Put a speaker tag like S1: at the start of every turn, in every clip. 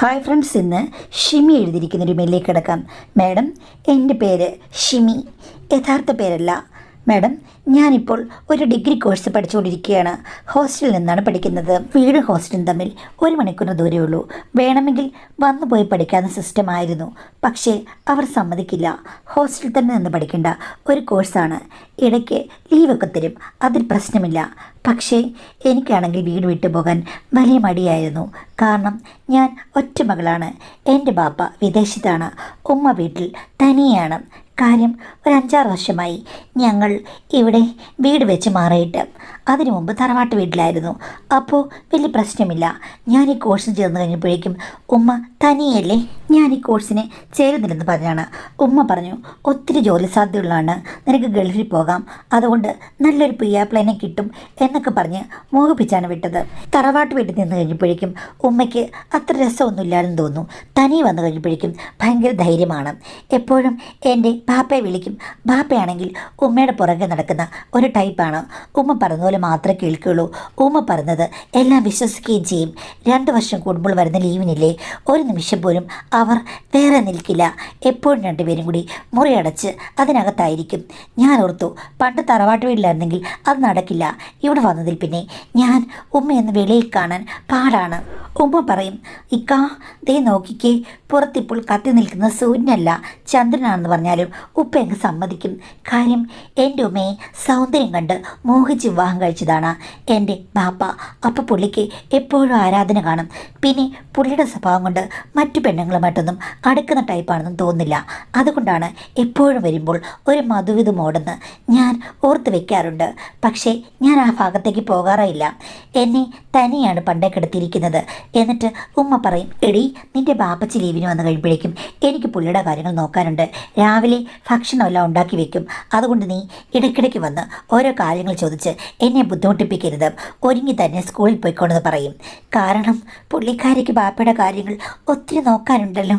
S1: Hi friends, ഇന്ന് ഷിമി എഴുതിയിരിക്കുന്നൊരു മെയിലേക്ക് കിടക്കാം. Madam, എൻ്റെ പേര് ഷിമി, യഥാർത്ഥ പേരല്ല. മാഡം, ഞാനിപ്പോൾ ഒരു ഡിഗ്രി കോഴ്സ് പഠിച്ചുകൊണ്ടിരിക്കുകയാണ്. ഹോസ്റ്റലിൽ നിന്നാണ് പഠിക്കുന്നത്. വീടും ഹോസ്റ്റലും തമ്മിൽ 1 മണിക്കൂറിന് ദൂരമേ ഉള്ളൂ. വേണമെങ്കിൽ വന്നു പോയി പഠിക്കാവുന്ന സിസ്റ്റമായിരുന്നു. പക്ഷേ അവർ സമ്മതിക്കില്ല. ഹോസ്റ്റലിൽ തന്നെ നിന്ന് പഠിക്കേണ്ട ഒരു കോഴ്സാണ്. ഇടയ്ക്ക് ലീവൊക്കെ തരും, അതിൽ പ്രശ്നമില്ല. പക്ഷേ എനിക്കാണെങ്കിൽ വീട് വിട്ടു പോകാൻ വലിയ മടിയായിരുന്നു. കാരണം ഞാൻ ഒറ്റ മകളാണ്. എൻ്റെ ബാപ്പ വിദേശത്താണ്, ഉമ്മ വീട്ടിൽ തനിയാണ്. കാര്യം ഒരു 5-6 വർഷമായി ഞങ്ങൾ ഇവിടെ വീട് വെച്ച് മാറിയിട്ട്. അതിനു മുമ്പ് തറവാട്ട് വീട്ടിലായിരുന്നു. അപ്പോൾ വലിയ പ്രശ്നമില്ല. ഞാൻ ഈ കോഴ്സിന് ചേർന്ന് കഴിഞ്ഞപ്പോഴേക്കും ഉമ്മ തനിയല്ലേ ഞാൻ ഈ കോഴ്സിന് ചേരുന്നില്ലെന്ന് പറഞ്ഞാണ്. ഉമ്മ പറഞ്ഞു, ഒത്തിരി ജോലി സാധ്യതയുള്ളതാണ്, നിനക്ക് ഗൾഫിൽ പോകാം, അതുകൊണ്ട് നല്ലൊരു പിയാപ്ലേനെ കിട്ടും എന്നൊക്കെ പറഞ്ഞ് മോഹിപ്പിച്ചാണ് വിട്ടത്. തറവാട്ട് വീട്ടിൽ നിന്ന് കഴിഞ്ഞപ്പോഴേക്കും ഉമ്മയ്ക്ക് അത്ര രസമൊന്നുമില്ലാന്ന് തോന്നുന്നു. തനി വന്നു കഴിഞ്ഞപ്പോഴേക്കും ഭയങ്കര ധൈര്യമാണ്. എപ്പോഴും എൻ്റെ ബാപ്പയെ വിളിക്കും. ബാപ്പയാണെങ്കിൽ ഉമ്മയുടെ പുറകെ നടക്കുന്ന ഒരു ടൈപ്പാണ്. ഉമ്മ പറഞ്ഞതുപോലെ മാത്രമേ കേൾക്കുകയുള്ളൂ. ഉമ്മ പറഞ്ഞത് എല്ലാം വിശ്വസിക്കുകയും ചെയ്യും. 2 വർഷം കൂടുമ്പോൾ വരുന്ന ലീവിനില്ലേ, ഒരു നിമിഷം പോലും അവർ വേറെ നിൽക്കില്ല. എപ്പോഴും രണ്ടുപേരും കൂടി മുറിയടച്ച് അതിനകത്തായിരിക്കും. ഞാൻ ഓർത്തു, പണ്ട് തറവാട്ട് വീട്ടിലായിരുന്നെങ്കിൽ അത് നടക്കില്ല. ഇവിടെ വന്നതിൽ പിന്നെ ഞാൻ ഉമ്മയെന്ന് വെളിയിൽ കാണാൻ പാടാണ്. ഉമ്മ പറയും, ഇക്കാ ദേ നോക്കിക്കേ, പുറത്തിപ്പോൾ കത്തി നിൽക്കുന്ന സൂര്യനല്ല ചന്ദ്രനാണെന്ന് പറഞ്ഞാലും ഉപ്പ അങ്ങ് സമ്മതിക്കും. കാര്യം എൻ്റെ ഉമ്മയെ സൗന്ദര്യം കണ്ട് മോഹിച്ച് വിവാഹം കഴിച്ചതാണ് എൻ്റെ ബാപ്പ. അപ്പോൾ പുള്ളിക്ക് എപ്പോഴും ആരാധന കാണും. പിന്നെ പുള്ളിയുടെ സ്വഭാവം കൊണ്ട് മറ്റു പെണ്ണുങ്ങളുമായിട്ടൊന്നും അടുക്കുന്ന ടൈപ്പാണെന്നും തോന്നില്ല. അതുകൊണ്ടാണ് എപ്പോഴും വരുമ്പോൾ ഒരു മധുവിധം ഓടുന്ന് ഞാൻ ഓർത്ത് വെക്കാറുണ്ട്. പക്ഷേ ഞാൻ ആ ഭാഗത്തേക്ക് പോകാറില്ല. എന്നെ തനിയാണ് പണ്ടേ കിടത്തിയിരിക്കുന്നത്. എന്നിട്ട് ഉമ്മ പറയും, എടി നിൻ്റെ ബാപ്പച്ചി ലീവിന് വന്നു കഴിയുമ്പോഴേക്കും എനിക്ക് പുള്ളിയുടെ കാര്യങ്ങൾ നോക്കാനുണ്ട്. രാവിലെ ഭക്ഷണമെല്ലാം ഉണ്ടാക്കി വെക്കും. അതുകൊണ്ട് നീ ഇടയ്ക്കിടയ്ക്ക് വന്ന് ഓരോ കാര്യങ്ങൾ ചോദിച്ച് എന്നെ ബുദ്ധിമുട്ടിപ്പിക്കരുത്. ഒരുങ്ങി തന്നെ സ്കൂളിൽ പോയിക്കൊണ്ടെന്ന് പറയും. കാരണം പുള്ളിക്കാരിക്ക് ബാപ്പയുടെ കാര്യങ്ങൾ ഒത്തിരി നോക്കാനുണ്ടല്ലോ.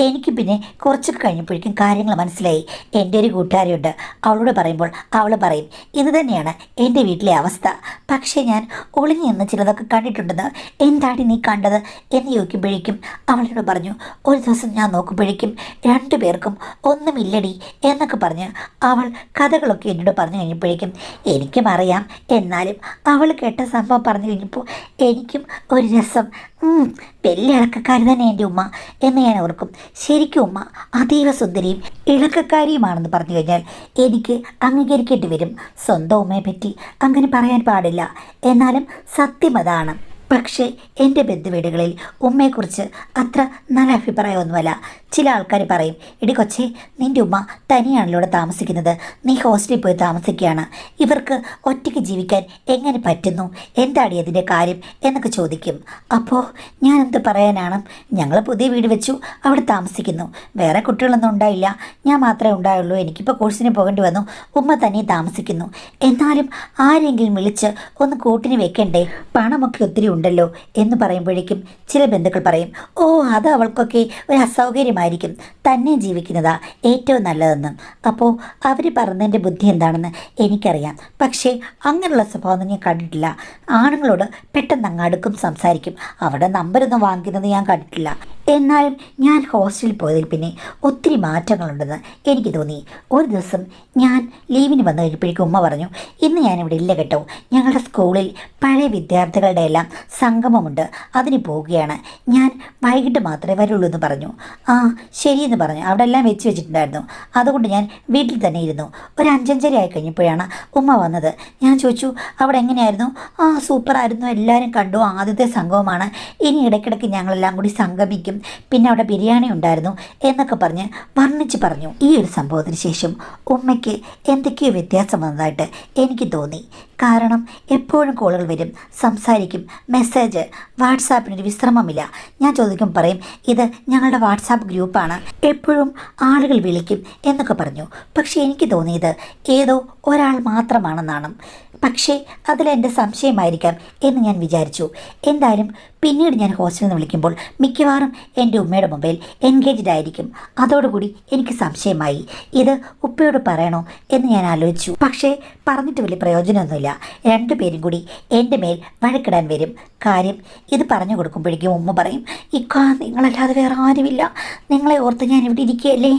S1: എനിക്ക് പിന്നെ കുറച്ചൊക്കെ കഴിഞ്ഞപ്പോഴേക്കും കാര്യങ്ങൾ മനസ്സിലായി. എൻ്റെ ഒരു കൂട്ടുകാരിയുണ്ട്, അവളോട് പറയുമ്പോൾ അവൾ പറയും, ഇത് തന്നെയാണ് എൻ്റെ വീട്ടിലെ അവസ്ഥ. പക്ഷേ ഞാൻ ഒളിഞ്ഞു നിന്ന് ചിലതൊക്കെ കണ്ടിട്ടുണ്ടെന്ന്. എന്താണ് നീ കണ്ടത് എന്ന് ചോദിക്കുമ്പോഴേക്കും അവളോട് പറഞ്ഞു, ഒരു ദിവസം ഞാൻ നോക്കുമ്പോഴേക്കും 2 പേർക്കും ഒന്നുമില്ലടി എന്നൊക്കെ പറഞ്ഞ് അവൾ കഥകളൊക്കെ എന്നോട് പറഞ്ഞു കഴിഞ്ഞപ്പോഴേക്കും എനിക്കും അറിയാം. എന്നാലും അവൾ കേട്ട സംഭവം പറഞ്ഞു കഴിഞ്ഞപ്പോൾ എനിക്കും ഒരു രസം. വലിയ ഇളക്കക്കാരി തന്നെ എൻ്റെ ഉമ്മ എന്ന് ഞാൻ ഓർക്കും. ശരിക്കും ഉമ്മ അതീവ സുന്ദരിയും ഇളക്കക്കാരിയുമാണെന്ന് പറഞ്ഞു കഴിഞ്ഞാൽ എനിക്ക് അംഗീകരിക്കേണ്ടി വരും. സ്വന്തം ഉമ്മയെ പറ്റി അങ്ങനെ പറയാൻ പാടില്ല, എന്നാലും സത്യം അതാണ്. പക്ഷേ എൻ്റെ ബന്ധുവീടുകളിൽ ഉമ്മയെക്കുറിച്ച് അത്ര നല്ല അഭിപ്രായമൊന്നുമല്ല. ചില ആൾക്കാർ പറയും, എടി കൊച്ചേ, നിൻ്റെ ഉമ്മ തനിയാണല്ലോ ഇവിടെ താമസിക്കുന്നത്, നീ ഹോസ്റ്റലിൽ പോയി താമസിക്കുകയാണ്, ഇവർക്ക് ഒറ്റയ്ക്ക് ജീവിക്കാൻ എങ്ങനെ പറ്റുന്നു, എന്താണ് അതിൻ്റെ കാര്യം എന്നൊക്കെ ചോദിക്കും. അപ്പോൾ ഞാൻ എന്ത് പറയാനാണ്? ഞങ്ങൾ പുതിയ വീട് വെച്ചു, അവിടെ താമസിക്കുന്നു, വേറെ കുട്ടികളൊന്നും ഉണ്ടായില്ല, ഞാൻ മാത്രമേ ഉണ്ടായുള്ളൂ. എനിക്കിപ്പോൾ കോഴ്സിന് പോകേണ്ടി വന്നു, ഉമ്മ തന്നെ താമസിക്കുന്നു. എന്നാലും ആരെങ്കിലും വിളിച്ച് ഒന്ന് കൂട്ടിന് വെക്കണ്ടേ, പണമൊക്കെ ഒത്തിരി ഉണ്ടല്ലോ എന്ന് പറയുമ്പോഴേക്കും ചില ബന്ധുക്കൾ പറയും, ഓ അത് അവൾക്കൊക്കെ ഒരു അസൗകര്യമായിരിക്കും, തന്നെ ജീവിക്കുന്നതാ ഏറ്റവും നല്ലതെന്ന്. അപ്പോൾ അവർ പറഞ്ഞതിൻ്റെ ബുദ്ധി എന്താണെന്ന് എനിക്കറിയാം. പക്ഷേ അങ്ങനെയുള്ള സ്വഭാവമൊന്നും ഞാൻ കണ്ടിട്ടില്ല. ആണുങ്ങളോട് പെട്ടെന്ന് അങ്ങ് അടുക്കും സംസാരിക്കും. അവിടെ നമ്പരൊന്നും വാങ്ങിക്കുന്നത് ഞാൻ കണ്ടിട്ടില്ല. എന്നാലും ഞാൻ ഹോസ്റ്റലിൽ പോയതിൽ പിന്നെ ഒത്തിരി മാറ്റങ്ങളുണ്ടെന്ന് എനിക്ക് തോന്നി. ഒരു ദിവസം ഞാൻ ലീവിന് വന്നു കഴിഞ്ഞപ്പോഴേക്കും ഉമ്മ പറഞ്ഞു, ഇന്ന് ഞാനിവിടെ ഇല്ല കേട്ടോ, ഞങ്ങളുടെ സ്കൂളിൽ പഴയ വിദ്യാർത്ഥികളുടെ എല്ലാം സംഗമമുണ്ട്, അതിന് പോവുകയാണ്, ഞാൻ വൈകിട്ട് മാത്രമേ വരുള്ളൂ എന്ന് പറഞ്ഞു. ശരിയെന്ന് പറഞ്ഞു. അവിടെ എല്ലാം വെച്ചിട്ടുണ്ടായിരുന്നു. അതുകൊണ്ട് ഞാൻ വീട്ടിൽ തന്നെ ഇരുന്നു. ഒരു 5:30 ആയി കഴിഞ്ഞപ്പോഴാണ് ഉമ്മ വന്നത്. ഞാൻ ചോദിച്ചു, അവിടെ എങ്ങനെയായിരുന്നു? സൂപ്പറായിരുന്നു, എല്ലാവരും കണ്ടു, ആദ്യത്തെ സംഗമമാണ്, ഇനി ഇടയ്ക്കിടയ്ക്ക് ഞങ്ങളെല്ലാം കൂടി സംഗമിക്കും, പിന്നെ അവിടെ ബിരിയാണി ഉണ്ടായിരുന്നു എന്നൊക്കെ പറഞ്ഞ് വർണ്ണിച്ച് പറഞ്ഞു. ഈ ഒരു സംഭവത്തിന് ശേഷം ഉമ്മയ്ക്ക് എന്തൊക്കെയോ വ്യത്യാസം വന്നതായിട്ട് എനിക്ക് തോന്നി. കാരണം എപ്പോഴും കോളുകൾ വരും, സംസാരിക്കും, മെസ്സേജ്, വാട്സാപ്പിനൊരു വിശ്രമമില്ല. ഞാൻ ചോദിക്കും, പറയും, ഇത് ഞങ്ങളുടെ വാട്സാപ്പ് ഗ്രൂപ്പാണ്, എപ്പോഴും ആളുകൾ വിളിക്കും എന്നൊക്കെ പറഞ്ഞു. പക്ഷേ എനിക്ക് തോന്നിയത് ഏതോ ഒരാൾ മാത്രമാണെന്നാണ്. പക്ഷേ അതിലെൻ്റെ സംശയമായിരിക്കാം എന്ന് ഞാൻ വിചാരിച്ചു. എന്തായാലും പിന്നീട് ഞാൻ ഹോസ്റ്റലിൽ നിന്ന് വിളിക്കുമ്പോൾ മിക്കവാറും എൻ്റെ ഉമ്മയുടെ മൊബൈൽ എൻഗേജ്ഡ് ആയിരിക്കും. അതോടുകൂടി എനിക്ക് സംശയമായി. ഇത് ഉപ്പയോട് പറയണോ എന്ന് ഞാൻ ആലോചിച്ചു. പക്ഷേ പറഞ്ഞിട്ട് വലിയ പ്രയോജനമൊന്നുമില്ല. രണ്ടുപേരും കൂടി എൻ്റെ മേൽ വഴക്കിടാൻ വരും. കാര്യം ഇത് പറഞ്ഞു കൊടുക്കുമ്പോഴേക്കും ഉമ്മ പറയും, ഇക്കാ നിങ്ങളല്ലാതെ വേറെ ആരുമില്ല, നിങ്ങളെ ഓർത്ത് ഞാൻ ഇവിടെ ഇരിക്കുകയല്ലേ,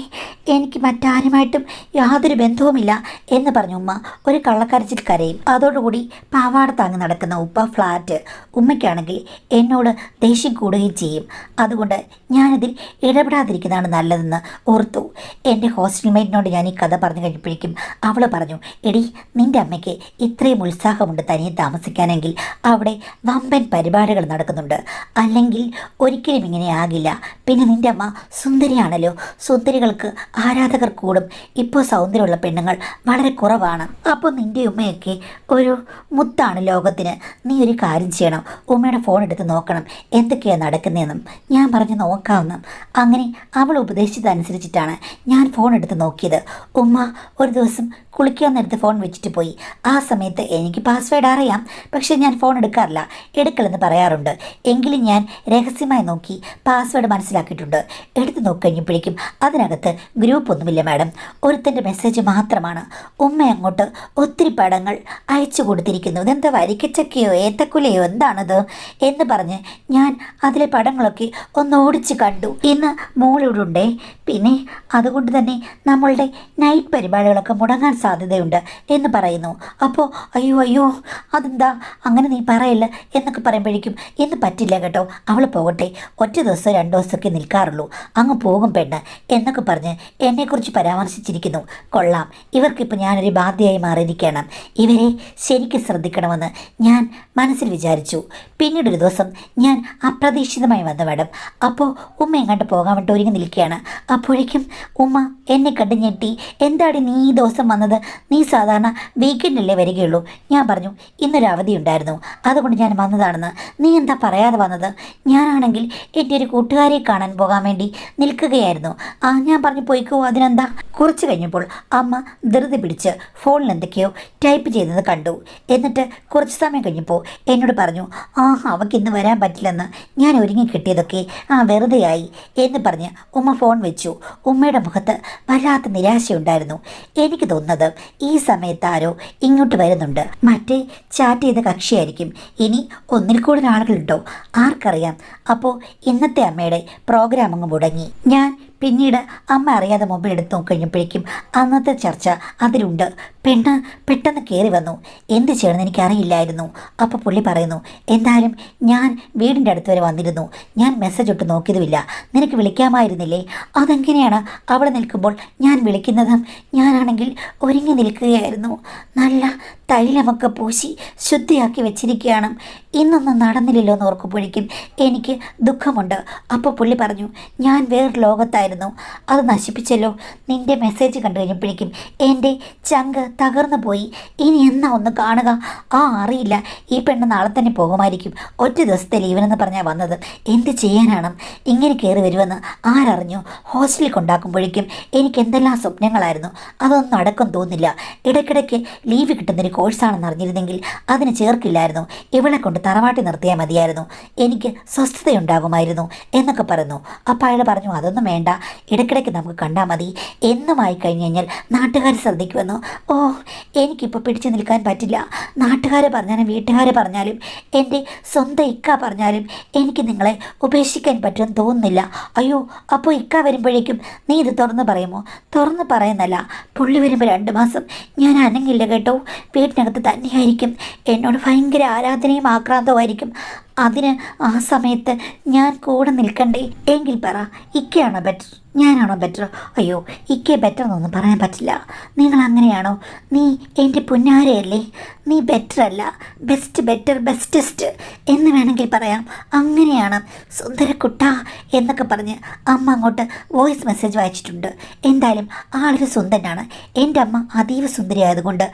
S1: എനിക്ക് മറ്റാരുമായിട്ടും യാതൊരു ബന്ധവുമില്ല എന്ന് പറഞ്ഞു ഉമ്മ ഒരു കള്ളക്കരച്ചിൽ കരയും. അതോടുകൂടി പാവാട താങ്ങി നടക്കുന്ന ഉപ്പ ഫ്ലാറ്റ്. ഉമ്മയ്ക്കാണെങ്കിൽ എന്നോട് ദേഷ്യം കൂടുകയും ചെയ്യും. അതുകൊണ്ട് ഞാനിതിൽ ഇടപെടാതിരിക്കുന്നതാണ് നല്ലതെന്ന് ഓർത്തു. എൻ്റെ ഹോസ്റ്റൽ മേറ്റിനോട് ഞാൻ ഈ കഥ പറഞ്ഞു കഴിഞ്ഞപ്പോഴേക്കും അവൾ പറഞ്ഞു, എടി നിൻ്റെ അമ്മയ്ക്ക് ഇത്രയും ഉത്സാഹമുണ്ട് തനിയെ താമസിക്കാനെങ്കിൽ അവിടെ വമ്പൻ പരിപാടികൾ നടക്കുന്നുണ്ട്, അല്ലെങ്കിൽ ഒരിക്കലും ഇങ്ങനെ ആകില്ല. പിന്നെ നിൻ്റെ അമ്മ സുന്ദരിയാണല്ലോ, സുന്ദരികൾക്ക് ആരാധകർ കൂടും. ഇപ്പോൾ സൗന്ദര്യമുള്ള പെണ്ണുങ്ങൾ വളരെ കുറവാണ്. അപ്പോൾ നിൻ്റെ ഉമ്മയൊക്കെ ഒരു മുത്താണ് ലോകത്തിന്. നീ ഒരു കാര്യം ചെയ്യണം, ഉമ്മയുടെ ഫോൺ എടുത്ത് നോക്കണം എന്തൊക്കെയാണ് നടക്കുന്നതെന്നും. ഞാൻ പറഞ്ഞു നോക്കാമെന്നും. അങ്ങനെ അവൾ ഉപദേശിച്ചതനുസരിച്ചിട്ടാണ് ഞാൻ ഫോൺ എടുത്ത് നോക്കിയത്. ഉമ്മ ഒരു ദിവസം കുളിക്കാൻ നേരത്ത് ഫോൺ വെച്ചിട്ട് പോയി. ആ സമയത്ത് എനിക്ക് പാസ്വേഡ് അറിയാം, പക്ഷേ ഞാൻ ഫോൺ എടുക്കാറില്ല, എടുക്കലെന്ന് പറയാറുണ്ട്. എങ്കിലും ഞാൻ രഹസ്യമായി നോക്കി പാസ്വേഡ് മനസ്സിലാക്കിയിട്ടുണ്ട്. എടുത്ത് നോക്കിക്കഴിഞ്ഞപ്പോഴേക്കും അതിനകത്ത് ഗ്രൂപ്പ് ഒന്നുമില്ല മാഡം, ഒരുത്തൻ്റെ മെസ്സേജ് മാത്രമാണ്. ഉമ്മ അങ്ങോട്ട് ഒത്തിരി പടങ്ങൾ അയച്ചു കൊടുത്തിരിക്കുന്നു. ഇതെന്താ വരിക്കച്ചക്കയോ ഏത്തക്കുലയോ എന്താണത് എന്ന് പറഞ്ഞ് ഞാൻ അതിലെ പടങ്ങളൊക്കെ ഒന്ന് ഓടിച്ച് കണ്ടു. ഇന്ന് മോളിവിടുണ്ടേ, പിന്നെ അതുകൊണ്ട് തന്നെ നമ്മളുടെ നൈറ്റ് പരിപാടികളൊക്കെ മുടങ്ങാൻ സാധ്യതയുണ്ട് എന്ന് പറയുന്നു. അപ്പോൾ അയ്യോ അയ്യോ അതെന്താ അങ്ങനെ നീ പറയല്ല എന്നൊക്കെ പറയുമ്പോഴേക്കും ഇന്ന് പറ്റില്ല കേട്ടോ, അവൾ പോകട്ടെ, ഒറ്റ ദിവസം 2 ദിവസമൊക്കെ നിൽക്കാറുള്ളൂ, അങ്ങ് പോകും പെണ്ണ് എന്നൊക്കെ പറഞ്ഞ് എന്നെക്കുറിച്ച് പരാമർശിച്ചിരിക്കുന്നു. കൊള്ളാം, ഇവർക്കിപ്പോൾ ഞാനൊരു ബാധ്യയായി മാറിയിരിക്കണം, ഇവരെ ശരിക്കും ശ്രദ്ധിക്കണമെന്ന് ഞാൻ മനസ്സിൽ വിചാരിച്ചു. പിന്നീടൊരു ദിവസം ഞാൻ അപ്രതീക്ഷിതമായി വന്നു മാഡം. അപ്പോൾ ഉമ്മ എങ്ങോട്ട് പോകാൻ വേണ്ടി ഒരുങ്ങി നിൽക്കുകയാണ്. അപ്പോഴേക്കും ഉമ്മ എന്നെ കണ്ട് ഞെട്ടി, എന്താടി നീ ഈ ദിവസം വന്നത്, നീ സാധാരണ വീക്കെൻഡല്ലേ വരികയുള്ളൂ. ഞാൻ പറഞ്ഞു ഇന്നൊരു അവധി ഉണ്ടായിരുന്നു, അതുകൊണ്ട് ഞാൻ വന്നതാണെന്ന്. നീ എന്താ പറയാതെ വന്നത്? ഞാനാണെങ്കിൽ എൻ്റെ ഒരു കൂട്ടുകാരെ കാണാൻ പോകാൻ വേണ്ടി നിൽക്കുകയായിരുന്നു. ഞാൻ പറഞ്ഞു പോയിക്കോ, അതിനെന്താ. കുറച്ച് കഴിഞ്ഞപ്പോൾ അമ്മ ധൃതി പിടിച്ച് ഫോണിൽ എന്തൊക്കെയോ ടൈപ്പ് ചെയ്യുന്നത് കണ്ടു. എന്നിട്ട് കുറച്ച് സമയം കഴിഞ്ഞപ്പോൾ എന്നോട് പറഞ്ഞു, അവൾക്ക് ഇന്ന് വരാൻ പറ്റില്ലെന്ന്. ഞാൻ ഒരുങ്ങി കിട്ടിയതൊക്കെ വെറുതെയായി എന്ന് പറഞ്ഞ് ഉമ്മ ഫോൺ വെച്ചു. ഉമ്മയുടെ മുഖത്ത് വല്ലാത്ത നിരാശയുണ്ടായിരുന്നു. എനിക്ക് തോന്നുന്നത് ഈ സമയത്ത് ആരോ ഇങ്ങോട്ട് വരുന്നുണ്ട്. മറ്റേ ചാറ്റ് ചെയ്ത കക്ഷിയായിരിക്കും. ഇനി ഒന്നിൽ കൂടുതൽ ആളുകളുണ്ടോ ആർക്കറിയാം. അപ്പോൾ ഇന്നത്തെ അമ്മയുടെ പ്രോഗ്രാം അങ്ങ് മുടങ്ങി. ഞാൻ പിന്നീട് അമ്മ അറിയാതെ മൊബൈൽ എടുത്ത് നോക്കിക്കഴിഞ്ഞപ്പോഴേക്കും അന്നത്തെ ചർച്ച അതിലുണ്ട്. പെണ്ണ് പെട്ടെന്ന് കയറി വന്നു. എന്ത് ചെയ്യണമെന്ന് എനിക്കറിയില്ലായിരുന്നു. അപ്പോൾ പുള്ളി പറയുന്നു, എന്തായാലും ഞാൻ വീടിൻ്റെ അടുത്ത് വരെ വന്നിരുന്നു, ഞാൻ മെസ്സേജ് ഇട്ട് നോക്കിയതുമില്ല, നിനക്ക് വിളിക്കാമായിരുന്നില്ലേ? അതെങ്ങനെയാണ് അവിടെ നിൽക്കുമ്പോൾ ഞാൻ വിളിക്കുന്നത്? ഞാനാണെങ്കിൽ ഒരുങ്ങി നിൽക്കുകയായിരുന്നു, നല്ല തൈലമൊക്കെ പൂശി ശുദ്ധിയാക്കി വെച്ചിരിക്കുകയാണ്. ഇന്നൊന്നും നടന്നില്ലല്ലോ എന്ന് ഓർക്കുമ്പോഴേക്കും എനിക്ക് ദുഃഖമുണ്ട്. അപ്പോൾ പുള്ളി പറഞ്ഞു, ഞാൻ വേറൊരു ലോകത്തായിരുന്നു, അത് നശിപ്പിച്ചല്ലോ. നിൻ്റെ മെസ്സേജ് കണ്ടു കഴിഞ്ഞപ്പോഴേക്കും എൻ്റെ ചങ്ക് തകർന്നു പോയി. ഇനി എന്നാ ഒന്ന് കാണുക? അറിയില്ല, ഈ പെണ്ണ് നാളെ തന്നെ പോകുമായിരിക്കും. ഒറ്റ ദിവസത്തെ ലീവിനെന്ന് പറഞ്ഞാൽ വന്നത്. എന്ത് ചെയ്യാനാണ്? ഇങ്ങനെ കയറി വരുമെന്ന് ആരറിഞ്ഞു? ഹോസ്റ്റലിൽ കൊണ്ടാക്കുമ്പോഴേക്കും എനിക്ക് എന്തെല്ലാം സ്വപ്നങ്ങളായിരുന്നു. അതൊന്നും നടക്കും തോന്നില്ല. ഇടയ്ക്കിടയ്ക്ക് ലീവ് കിട്ടുന്നൊരു കോഴ്സാണെന്ന് അറിഞ്ഞിരുന്നെങ്കിൽ അതിന് ചേർക്കില്ലായിരുന്നു. ഇവളെ കൊണ്ട് തറവാട്ടി നിർത്തിയാൽ മതിയായിരുന്നു, എനിക്ക് സ്വസ്ഥതയുണ്ടാകുമായിരുന്നു എന്നൊക്കെ പറഞ്ഞു. അപ്പോൾ അയാൾ പറഞ്ഞു, അതൊന്നും വേണ്ട, ഇടയ്ക്കിടയ്ക്ക് നമുക്ക് കണ്ടാൽ മതി. എന്നുമായി കഴിഞ്ഞ് കഴിഞ്ഞാൽ നാട്ടുകാർ ശ്രദ്ധിക്കുമെന്നോ? എനിക്കിപ്പോൾ പിടിച്ചു നിൽക്കാൻ പറ്റില്ല. നാട്ടുകാർ പറഞ്ഞാലും വീട്ടുകാർ പറഞ്ഞാലും എൻ്റെ സ്വന്തം ഇക്ക പറഞ്ഞാലും എനിക്ക് നിങ്ങളെ ഉപേക്ഷിക്കാൻ പറ്റുമെന്ന് തോന്നുന്നില്ല. അയ്യോ, അപ്പോൾ ഇക്ക വരുമ്പോഴേക്കും നീ ഇത് തുറന്ന് പറയുമോ? തുറന്ന് പറയുന്നല്ല, പുള്ളി വരുമ്പോൾ 2 മാസം ഞാൻ അനങ്ങില്ല കേട്ടോ. വീട്ടിനകത്ത് തന്നെയായിരിക്കും. എന്നോട് ഭയങ്കര ആരാധനയും ആക്രാന്തമായിരിക്കും. അതിന് ആ സമയത്ത് ഞാൻ കൂടെ നിൽക്കണ്ടേ? എങ്കിൽ പറ, ഇക്കയാണോ ബെറ്റർ, ഞാനാണോ ബെറ്റർ? അയ്യോ, ഇക്കയെ ബെറ്റർ എന്നൊന്നും പറയാൻ പറ്റില്ല. നിങ്ങൾ അങ്ങനെയാണോ? നീ എൻ്റെ പുന്നാരയല്ലേ? നീ ബെറ്റർ അല്ല, ബെസ്റ്റ്, ബെറ്റർ, ബെസ്റ്റസ്റ്റ് എന്ന് വേണമെങ്കിൽ പറയാം. അങ്ങനെയാണ് സുന്ദരക്കുട്ട എന്നൊക്കെ പറഞ്ഞ് അമ്മ അങ്ങോട്ട് വോയിസ് മെസ്സേജ് വായിച്ചിട്ടുണ്ട്. എന്തായാലും ആളൊരു സുന്ദരനാണ്. എൻ്റെ അമ്മ അതീവ സുന്ദരിയായതുകൊണ്ട്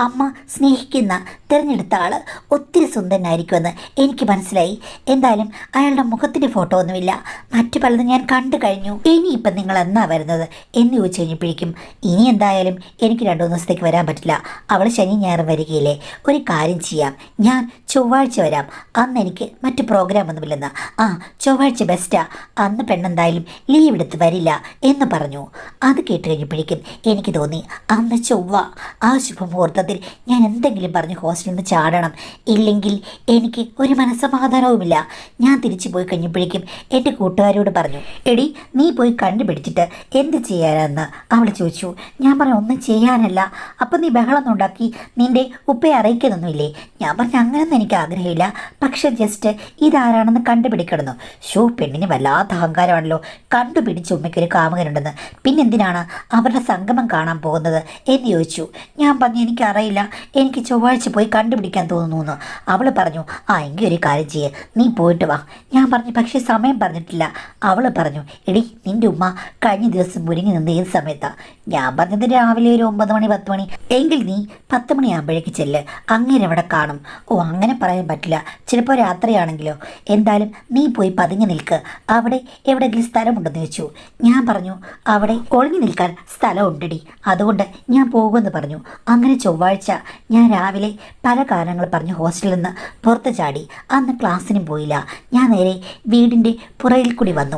S1: അമ്മ സ്നേഹിക്കുന്ന തിരഞ്ഞെടുത്ത ആൾ ഒത്തിരി സുന്ദരനായിരിക്കുമെന്ന് എനിക്ക് മനസ്സിലായി. എന്തായാലും അയാളുടെ മുഖത്തിൻ്റെ ഫോട്ടോ ഒന്നുമില്ല, മറ്റു പലതും ഞാൻ കണ്ടു കഴിഞ്ഞു. ഇനിയിപ്പം നിങ്ങൾ എന്നാ വരുന്നത് എന്ന് ചോദിച്ചു കഴിഞ്ഞപ്പോഴേക്കും ഇനി എന്തായാലും എനിക്ക് 2-3 ദിവസത്തേക്ക് വരാൻ പറ്റില്ല. അവൾ ശനി ഞായറും വരികയില്ലേ, ഒരു കാര്യം ചെയ്യാം, ഞാൻ ചൊവ്വാഴ്ച വരാം. അന്ന് എനിക്ക് മറ്റു പ്രോഗ്രാം ഒന്നുമില്ലെന്ന്. ആ ചൊവ്വാഴ്ച ബെസ്റ്റാ, അന്ന് പെണ്ണെന്തായാലും ലീവ് എടുത്ത് വരില്ല എന്ന് പറഞ്ഞു. അത് കേട്ട് കഴിഞ്ഞപ്പോഴേക്കും എനിക്ക് തോന്നി അന്ന് ചൊവ്വ, ആ ശുഭമുഹൂർത്തത്തിൽ ഞാൻ എന്തെങ്കിലും പറഞ്ഞ് ഹോസ്റ്റലിൽ നിന്ന് ചാടണം. ഇല്ലെങ്കിൽ എനിക്ക് ഒരു മനസ്സമാധാനവുമില്ല. ഞാൻ തിരിച്ചു പോയി കഴിഞ്ഞപ്പോഴേക്കും എൻ്റെ കൂട്ടുകാരോട് പറഞ്ഞു, എടി നീ പോയി കണ്ടുപിടിച്ചിട്ട് എന്ത് ചെയ്യാനെന്ന് അവൾ ചോദിച്ചു. ഞാൻ പറഞ്ഞു ഒന്നും ചെയ്യാനല്ല. അപ്പം നീ ബഹളം ഉണ്ടാക്കി നിൻ്റെ ഉപ്പയെ അറിയിക്കുന്നൊന്നുമില്ലേ? ഞാൻ പറഞ്ഞു അങ്ങനെയൊന്നും എനിക്ക് ആഗ്രഹമില്ല, പക്ഷെ ജസ്റ്റ് ഇതാരാണെന്ന് കണ്ടുപിടിക്കണമെന്നു. പെണ്ണിന് വല്ലാത്ത അഹങ്കാരമാണല്ലോ, കണ്ടുപിടിച്ച് ഉമ്മയ്ക്കൊരു കാമുകനുണ്ടെന്ന്. പിന്നെന്തിനാണ് അവരുടെ സംഗമം കാണാൻ പോകുന്നത് എന്ന് ചോദിച്ചു. ഞാൻ പറഞ്ഞു എനിക്കറിയില്ല, എനിക്ക് ചൊവ്വാഴ്ച പോയി കണ്ടുപിടിക്കാൻ തോന്നുന്നു എന്ന്. അവൾ പറഞ്ഞു എങ്കിൽ ഒരു കാര്യം ചെയ്യേ, നീ പോയിട്ട് വാ. ഞാൻ പറഞ്ഞു പക്ഷേ സമയം പറഞ്ഞിട്ടില്ല. അവൾ പറഞ്ഞു എടി നിൻ്റെ ഉമ്മ കഴിഞ്ഞ ദിവസം മുരിങ്ങി നിന്ന് ഏത് സമയത്താണ്? ഞാൻ പറഞ്ഞത് രാവിലെ ഒരു 9 മണി 10 മണി. എങ്കിൽ നീ 10 മണിയാകുമ്പോഴേക്ക് ചെല്ല്, അങ്ങനെ അവിടെ കാണും. അങ്ങനെ പറയാൻ പറ്റില്ല, ചിലപ്പോൾ രാത്രിയാണെങ്കിലോ. എന്തായാലും നീ പോയി പതുങ്ങി നിൽക്ക്, അവിടെ എവിടെയെങ്കിലും സ്ഥലമുണ്ടെന്ന് ചോദിച്ചു. ഞാൻ പറഞ്ഞു അവിടെ ഒളിഞ്ഞു നിൽക്കാൻ സ്ഥലമുണ്ടടി, അതുകൊണ്ട് ഞാൻ പോകുമെന്ന് പറഞ്ഞു. അങ്ങനെ ചൊവ്വാഴ്ച ഞാൻ രാവിലെ പല കാരണങ്ങൾ പറഞ്ഞ് ഹോസ്റ്റലിൽ നിന്ന് പുറത്ത് ചാടി. അന്ന് ക്ലാസ്സിനും പോയില്ല. ഞാൻ നേരെ വീടിൻ്റെ പുറയിൽ കൂടി വന്നു.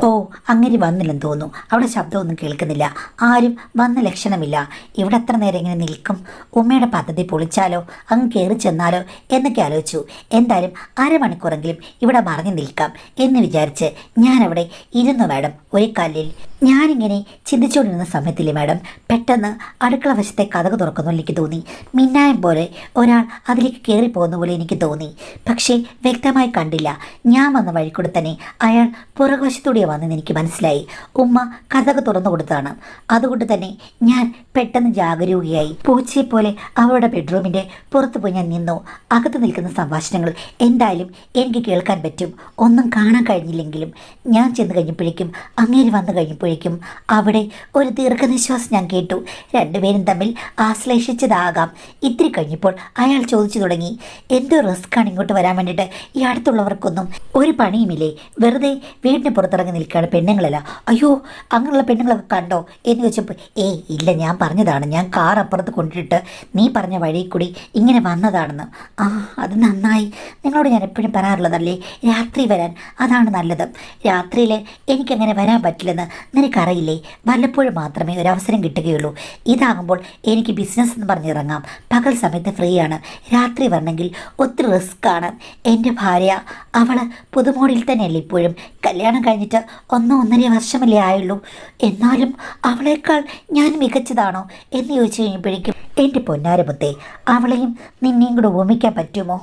S1: അങ്ങനെ വന്നില്ലെന്ന് തോന്നുന്നു. അവിടെ ശബ്ദമൊന്നും കേൾക്കുന്നില്ല, ആരും വന്ന ലക്ഷണമില്ല. ഇവിടെ എത്ര നേരം ഇങ്ങനെ നിൽക്കും? ഉമ്മയുടെ പദ്ധതി പൊളിച്ചാലോ, അങ്ങ് കയറി ചെന്നാലോ എന്നൊക്കെ ആലോചിച്ചു. എന്തായാലും അരമണിക്കൂറെങ്കിലും ഇവിടെ മറിഞ്ഞു നിൽക്കാം എന്ന് വിചാരിച്ച് ഞാനവിടെ ഇരുന്നു മാഡം ഒരു കല്ലിൽ. ഞാനിങ്ങനെ ചിന്തിച്ചുകൊണ്ടിരുന്ന സമയത്തില്ലേ മാഡം, പെട്ടെന്ന് അടുക്കള വശത്തെ കതക് തുറക്കുന്നു എനിക്ക് തോന്നി. മിന്നായം പോലെ ഒരാൾ അതിലേക്ക് കയറിപ്പോകുന്ന പോലെ എനിക്ക് തോന്നി. പക്ഷേ വ്യക്തമായി കണ്ടില്ല. ഞാൻ വന്ന വഴിക്കൂടെ തന്നെ അയാൾ പുറകുവശത്തൂടെ വന്നെന്ന് എനിക്ക് മനസ്സിലായി. ഉമ്മ കതക് തുറന്നു കൊടുത്താണ്. അതുകൊണ്ട് തന്നെ ഞാൻ പെട്ടെന്ന് ജാഗരൂകയായി. പൂച്ചയെപ്പോലെ അവളുടെ ബെഡ്റൂമിൻ്റെ പുറത്തു പോയി ഞാൻ നിന്നു. അകത്ത് നിൽക്കുന്ന സംഭാഷണങ്ങൾ എന്തായാലും എനിക്ക് കേൾക്കാൻ പറ്റും, ഒന്നും കാണാൻ കഴിഞ്ഞില്ലെങ്കിലും. ഞാൻ ചെന്ന് കഴിഞ്ഞപ്പോഴേക്കും അങ്ങേര് വന്നു കഴിഞ്ഞപ്പോഴേക്കും അവിടെ ഒരു ദീർഘനിശ്വാസം ഞാൻ കേട്ടു. രണ്ടുപേരും തമ്മിൽ ആശ്ലേഷിച്ചതാകാം. ഇത്തിരി കഴിഞ്ഞപ്പോൾ അയാൾ ചോദിച്ചു തുടങ്ങി, എന്തോ റിസ്ക്കാണ് ഇങ്ങോട്ട് വരാൻ വേണ്ടിയിട്ട്. ഈ അടുത്തുള്ളവർക്കൊന്നും ഒരു പണിയുമില്ലേ? വെറുതെ വീടിന് പുറത്തിറങ്ങി നിൽക്കുകയാണ് പെണ്ണുങ്ങളല്ല. അയ്യോ അങ്ങനെയുള്ള പെണ്ണുങ്ങളൊക്കെ കണ്ടോ എന്ന് ചോദിച്ചപ്പോൾ ഇല്ല, ഞാൻ പറഞ്ഞതാണ്, ഞാൻ കാർ അപ്പുറത്ത് കൊണ്ടിട്ട് നീ പറഞ്ഞ വഴി കൂടി ഇങ്ങനെ വന്നതാണെന്ന്. അത് നന്നായി. നിങ്ങളോട് ഞാൻ എപ്പോഴും പറയാറുള്ളതല്ലേ രാത്രി വരാൻ, അതാണ് നല്ലത്. രാത്രിയിൽ എനിക്കങ്ങനെ വരാൻ പറ്റില്ലെന്ന് നിനക്കറിയില്ലേ? വല്ലപ്പോഴും മാത്രമേ ഒരവസരം കിട്ടുകയുള്ളൂ. ഇതാകുമ്പോൾ എനിക്ക് ബിസിനസ് എന്ന് പറഞ്ഞിറങ്ങാം. പകൽ സമയത്ത് ഫ്രീ ആണ്. രാത്രി വരണമെങ്കിൽ ഒത്തിരി റിസ്ക്കാണ്. എൻ്റെ ഭാര്യ അവൾ പുതുമോടിയിൽ തന്നെയല്ലേ ഇപ്പോഴും. കല്യാണം കഴിഞ്ഞിട്ട് 1-1.5 വർഷമല്ലേ ആയുള്ളൂ. എന്നാലും അവളേക്കാൾ ഞാൻ മികച്ചതാണോ എന്ന് ചോദിച്ചു കഴിഞ്ഞപ്പോഴേക്കും എൻ്റെ പൊന്നാരമുത്തേ, അവളെയും നിന്നെയും കൂടെ ഉപമിക്കാൻ പറ്റുമോ?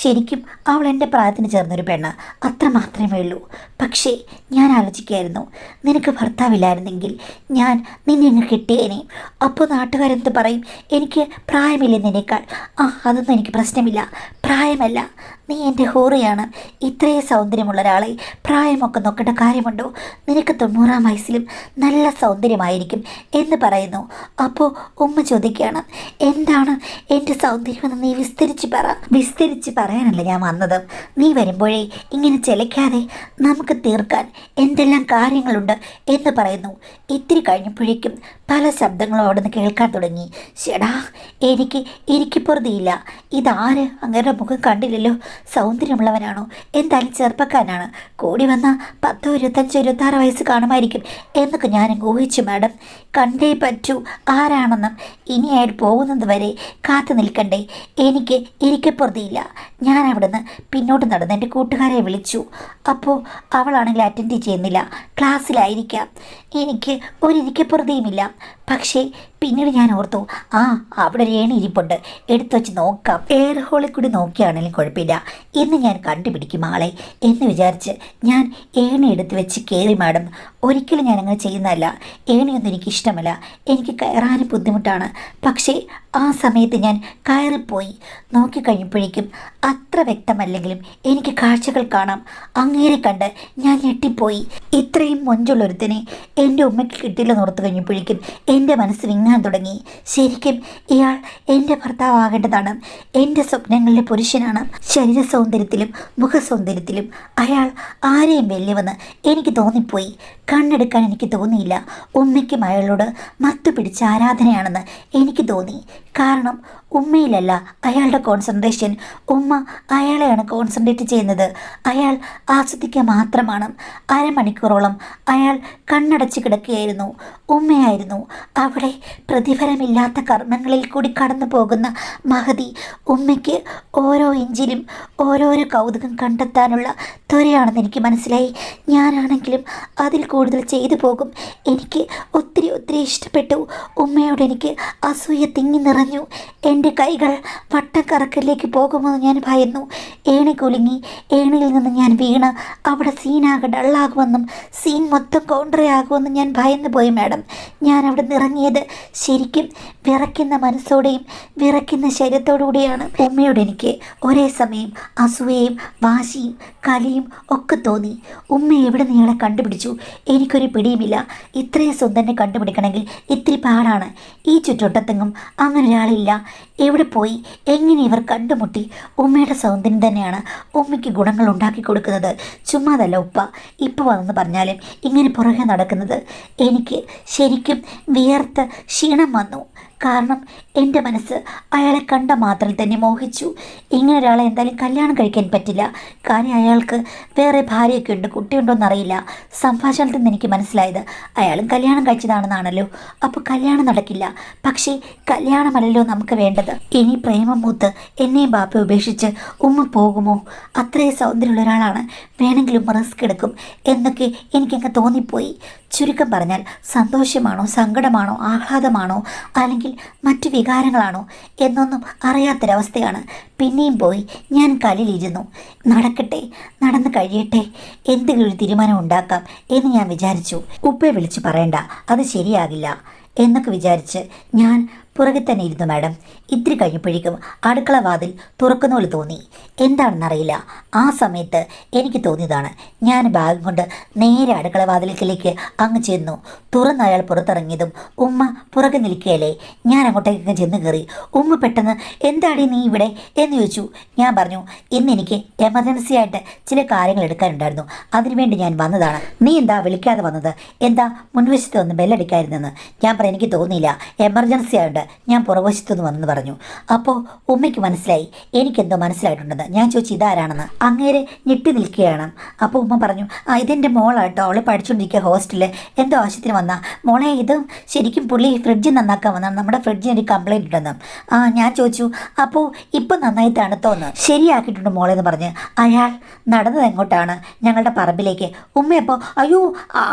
S1: ശരിക്കും അവൾ എൻ്റെ പ്രായത്തിന് ചേർന്നൊരു പെണ്ണ്, അത്ര മാത്രമേ ഉള്ളൂ. പക്ഷേ ഞാൻ ആലോചിക്കുകയായിരുന്നു, നിനക്ക് ഭർത്താവില്ലായിരുന്നെങ്കിൽ ഞാൻ നിന്നെ അങ്ങ് കിട്ടിയേനെ. അപ്പോൾ നാട്ടുകാരെന്ത് പറയും? എനിക്ക് പ്രായമില്ല നിന്നേക്കാൾ. അതൊന്നും എനിക്ക് പ്രശ്നമില്ല. പ്രായമല്ല, നീ എൻ്റെ ഹോറിയാണ്. ഇത്രയും സൗന്ദര്യമുള്ള ഒരാളെ പ്രായമൊക്കെ നോക്കേണ്ട കാര്യമുണ്ടോ? നിനക്ക് 90-ആം വയസ്സിലും നല്ല സൗന്ദര്യമായിരിക്കും എന്ന് പറയുന്നു. അപ്പോൾ ഉമ്മ ചോദിക്കുകയാണ്, എന്താണ് എൻ്റെ സൗന്ദര്യമെന്ന് നീ വിസ്തരിച്ച് പറയാനല്ല ഞാൻ വന്നത്. നീ വരുമ്പോഴേ ഇങ്ങനെ ചിലയ്ക്കാതെ നമുക്ക് തീർക്കാൻ എന്തെല്ലാം കാര്യങ്ങളുണ്ട് എന്ന് പറയുന്നു. ഇത്തിരി കഴിഞ്ഞപ്പോഴേക്കും പല ശബ്ദങ്ങളും അവിടെ നിന്ന് കേൾക്കാൻ തുടങ്ങി. ചേടാ, എനിക്ക് പൊറുതിയില്ല. ഇതാര്? അങ്ങനെ മുഖം കണ്ടില്ലല്ലോ. സൗന്ദര്യമുള്ളവനാണോ? എന്തായാലും ചെറുപ്പക്കാരനാണ്. കൂടി വന്ന 10, 25, 26 വയസ്സ് കാണുമായിരിക്കും എന്നൊക്കെ ഞാൻ ഊഹിച്ചു മാഡം. കണ്ടേ പറ്റൂ ആരാണെന്നും. ഇനി അയാൾ പോകുന്നത് വരെ കാത്തു നിൽക്കണ്ടേ? എനിക്ക് ഇരിക്കപ്പുറതിയില്ല. ഞാൻ അവിടുന്ന് പിന്നോട്ട് നടന്ന് എൻ്റെ കൂട്ടുകാരെ വിളിച്ചു. അപ്പോൾ അവളാണെങ്കിൽ അറ്റൻഡ് ചെയ്യുന്നില്ല, ക്ലാസ്സിലായിരിക്കാം. എനിക്ക് ഒരിക്കപ്പുറതിയുമില്ല. പക്ഷേ പിന്നീട് ഞാൻ ഓർത്തു, അവിടെ ഒരു ഏണി ഇരിപ്പുണ്ട്, എടുത്തു വച്ച് നോക്കാം. എയർ ഹോളിൽ കൂടി നോക്കിയാണെങ്കിലും കുഴപ്പമില്ല, ഇന്ന് ഞാൻ കണ്ടുപിടിക്കും ആളെ എന്ന് വിചാരിച്ച് ഞാൻ ഏണി എടുത്ത് വെച്ച് കയറി മാഡം. ഒരിക്കലും ഞാനങ്ങനെ ചെയ്യുന്നതല്ല. ഏണിയൊന്നും എനിക്കിഷ്ടമല്ല, എനിക്ക് കയറാനും ബുദ്ധിമുട്ടാണ്. പക്ഷേ ആ സമയത്ത് ഞാൻ കയറിപ്പോയി. നോക്കിക്കഴിഞ്ഞപ്പോഴേക്കും അത്ര വ്യക്തമല്ലെങ്കിലും എനിക്ക് കാഴ്ചകൾ കാണാം. അങ്ങേരെ കണ്ട് ഞാൻ ഞെട്ടിപ്പോയി. ഇത്രയും മൊഞ്ചുള്ളൊരുത്തനെ എൻ്റെ ഉമ്മയ്ക്ക് കിട്ടിയില്ലെന്ന് ഓർത്ത് കഴിഞ്ഞപ്പോഴേക്കും എൻ്റെ മനസ്സ് വിങ്ങ ഉറങ്ങാൻ തുടങ്ങി. ശരിക്കും ഇയാൾ എൻ്റെ ഭർത്താവാകേണ്ടതാണ്. എൻ്റെ സ്വപ്നങ്ങളിലെ പുരുഷനാണ്. ശരീര സൗന്ദര്യത്തിലും മുഖസൗന്ദര്യത്തിലും അയാൾ ആരെയും വെല്ലുവെന്ന് എനിക്ക് തോന്നിപ്പോയി. കണ്ണെടുക്കാൻ എനിക്ക് തോന്നിയില്ല. ഉമ്മയ്ക്കും അയാളോട് മത്തു പിടിച്ച ആരാധനയാണെന്ന് എനിക്ക് തോന്നി. കാരണം ഉമ്മയിലല്ല അയാളുടെ കോൺസെൻട്രേഷൻ. ഉമ്മ അയാളെയാണ് കോൺസെൻട്രേറ്റ് ചെയ്യുന്നത്. അയാൾ ആസ്വദിക്കുക മാത്രമാണ്. അരമണിക്കൂറോളം അയാൾ കണ്ണടച്ച് കിടക്കുകയായിരുന്നു. ഉമ്മയായിരുന്നു അവിടെ പ്രതിഫലമില്ലാത്ത കർമ്മങ്ങളിൽ കൂടി കടന്നു പോകുന്ന മഹതി. ഉമ്മയ്ക്ക് ഓരോ ഇഞ്ചിലും ഓരോരോ കൗതുകം കണ്ടെത്താനുള്ള ത്വരയാണെന്ന് എനിക്ക് മനസ്സിലായി. ഞാനാണെങ്കിലും അതിൽ കൂടുതൽ ചെയ്തു പോകും. എനിക്ക് ഒത്തിരി ഒത്തിരി ഇഷ്ടപ്പെട്ടു. ഉമ്മയോട് എനിക്ക് അസൂയ തിങ്ങി നിറഞ്ഞു. എൻ്റെ കൈകൾ വട്ടം കറക്കലിലേക്ക് പോകുമെന്ന് ഞാൻ ഭയന്നു. ഏണി കുലുങ്ങി ഏണിയിൽ നിന്ന് ഞാൻ വീണ് അവിടെ സീനാകെ ഡള്ളാകുമെന്നും സീൻ മൊത്തം കോൺട്രയാകുമെന്നും ഞാൻ ഭയന്നു പോയി മാഡം. ഞാൻ അവിടെ നിറങ്ങിയത് ശരിക്കും വിറയ്ക്കുന്ന മനസ്സോടെയും വിറയ്ക്കുന്ന ശരീരത്തോടുകൂടിയാണ്. ഉമ്മയോട് എനിക്ക് ഒരേ സമയം അസൂയയും വാശിയും കലിയും ഒക്കെ തോന്നി. ഉമ്മ എവിടെ നീളെ കണ്ടുപിടിച്ചു എനിക്കൊരു പിടിയുമില്ല. ഇത്രയും സ്വന്തനെ കണ്ടുപിടിക്കണമെങ്കിൽ ഇത്തിരി പാടാണ്. ഈ ചുറ്റോട്ടത്തെങ്ങും അങ്ങനെ ഒരാളില്ല. എവിടെ പോയി എങ്ങനെ ഇവർ കണ്ടുമുട്ടി? ഉമ്മയുടെ സൗന്ദര്യം തന്നെയാണ് ഉമ്മയ്ക്ക് ഗുണങ്ങൾ ഉണ്ടാക്കി കൊടുക്കുന്നത്. ചുമ്മാതല്ല ഉപ്പ ഇപ്പോൾ വന്നെന്ന് പറഞ്ഞാലും ഇങ്ങനെ പുറകെ നടക്കുന്നത്. എനിക്ക് ശരിക്കും വിയർത്ത് ക്ഷീണം വന്നു. കാരണം എൻ്റെ മനസ്സ് അയാളെ കണ്ട മാത്രം തന്നെ മോഹിച്ചു. ഇങ്ങനെ ഒരാളെ എന്തായാലും കല്യാണം കഴിക്കാൻ പറ്റില്ല. കാര്യം അയാൾക്ക് വേറെ ഭാര്യയൊക്കെ ഉണ്ട്, കുട്ടിയുണ്ടോയെന്നറിയില്ല. സംഭാഷണത്തിൽ നിന്ന് എനിക്ക് മനസ്സിലായത് അയാളും കല്യാണം കഴിച്ചതാണെന്നാണല്ലോ. അപ്പോൾ കല്യാണം നടക്കില്ല. പക്ഷേ കല്യാണമല്ലല്ലോ നമുക്ക് വേണ്ടത്. ഇനി പ്രേമം മൂത്ത് എന്നെയും ബാപ്പ ഉപേക്ഷിച്ച് ഉമ്മ പോകുമോ? അത്രയും സൗന്ദര്യമുള്ള ഒരാളാണ്, വേണമെങ്കിൽ ഉമ്മ റിസ്ക് എടുക്കും എന്നൊക്കെ എനിക്കങ്ങ് തോന്നിപ്പോയി. ചുരുക്കം പറഞ്ഞാൽ സന്തോഷമാണോ സങ്കടമാണോ ആഹ്ലാദമാണോ അല്ലെങ്കിൽ മറ്റു വികാരങ്ങളാണോ എന്നൊന്നും അറിയാത്തൊരവസ്ഥയാണ്. പിന്നെയും പോയി ഞാൻ കല്ലിലിരുന്നു. നടക്കട്ടെ, നടന്നു കഴിയട്ടെ, എന്തെങ്കിലും ഒരു തീരുമാനം ഉണ്ടാക്കാം എന്ന് ഞാൻ വിചാരിച്ചു. ഉപ്പയെ വിളിച്ച് പറയണ്ട, അത് ശരിയാകില്ല എന്നൊക്കെ വിചാരിച്ച് ഞാൻ പുറകെ തന്നെ ഇരുന്നു മാഡം. ഇത്തിരി കഴിഞ്ഞപ്പോഴേക്കും അടുക്കള വാതിൽ തുറക്കുന്ന പോലെ തോന്നി. എന്താണെന്നറിയില്ല. ആ സമയത്ത് എനിക്ക് തോന്നിയതാണ്. ഞാൻ ബാഗ് കൊണ്ട് നേരെ അടുക്കള വാതിലിലേക്ക് അങ്ങ് ചെന്നു. തുറന്ന് അയാൾ പുറത്തിറങ്ങിയതും ഉമ്മ പുറകെ നിൽക്കുകയല്ലേ. ഞാൻ അങ്ങോട്ടേക്ക് ചെന്ന് കയറി. ഉമ്മ പെട്ടെന്ന് എന്താടി നീ ഇവിടെ എന്ന് ചോദിച്ചു. ഞാൻ പറഞ്ഞു, ഇന്ന് എനിക്ക് എമർജൻസി ആയിട്ട് ചില കാര്യങ്ങൾ എടുക്കാനുണ്ടായിരുന്നു, അതിനുവേണ്ടി ഞാൻ വന്നതാണ്. നീ എന്താ വിളിക്കാതെ വന്നത്? എന്താ മുൻവശത്ത് ഒന്ന് ബെല്ലടിക്കായിരുന്നെന്ന്? ഞാൻ പറഞ്ഞു, എനിക്ക് തോന്നിയില്ല, എമർജൻസി ആയിട്ട് ഞാൻ പുറവശത്തുനിന്ന് വന്നെന്ന് പറഞ്ഞു. അപ്പോൾ ഉമ്മയ്ക്ക് മനസ്സിലായി എനിക്കെന്തോ മനസ്സിലായിട്ടുണ്ടെന്ന്. ഞാൻ ചോദിച്ചു ഇതാരാണെന്ന്. അങ്ങേരെ ഞെട്ടി നിൽക്കുകയാണ്. അപ്പോൾ ഉമ്മ പറഞ്ഞു, ഇതെൻ്റെ മോളാട്ടോ, അവളെ പഠിച്ചുകൊണ്ടിരിക്കുക ഹോസ്റ്റലിൽ, എന്തോ ആവശ്യത്തിന് വന്നാ മോളെ. ഇത് ശരിക്കും പുള്ളി ഫ്രിഡ്ജ് നന്നാക്കാൻ വന്നാണ്, നമ്മുടെ ഫ്രിഡ്ജിന് ഒരു കംപ്ലയിൻറ്റ് ഉണ്ടെന്ന്. ഞാൻ ചോദിച്ചു, അപ്പോൾ ഇപ്പം നന്നായി തണുത്തോന്ന്? ശരിയാക്കിയിട്ടുണ്ട് മോളെ എന്ന് പറഞ്ഞ് അയാൾ നടന്നത് എങ്ങോട്ടാണ്? ഞങ്ങളുടെ പറമ്പിലേക്ക്. ഉമ്മയപ്പോൾ അയ്യോ